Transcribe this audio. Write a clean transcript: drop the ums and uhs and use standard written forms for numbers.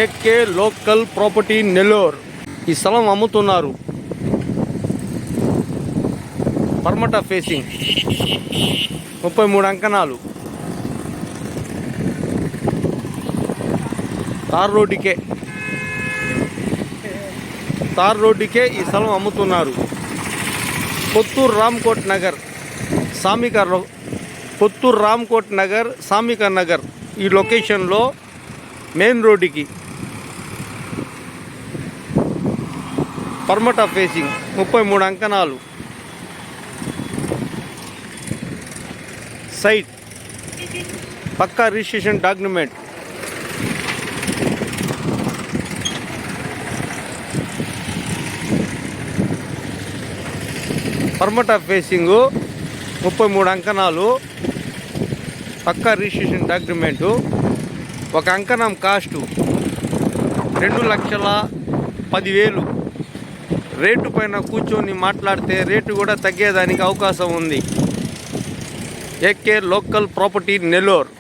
AK local property Nellore. ఈ స్థలం అమ్ముతున్నారు. పర్మట ఫేసింగ్ 33 అంకణాలు. తార్ రోడ్డుకే ఈ స్థలం అమ్ముతున్నారు. కొత్తూరు రామ్కోట్ నగర్ సామిక నగర్ ఈ లొకేషన్లో మెయిన్ రోడ్డుకి పర్మట ఫేసింగ్ 33 అంకణాలు. సైట్ పక్కా రిజిస్ట్రేషన్ డాక్యుమెంట్. పర్మట ఫేసింగ్ 33 అంకణాలు, పక్కా రిజిస్ట్రేషన్ డాక్యుమెంటు. ఒక అంకణం కాస్టు 2,10,000. రేటు పైన కూర్చొని మాట్లాడితే రేటు కూడా తగ్గేదానికి అవకాశం ఉంది. AK local property Nellore.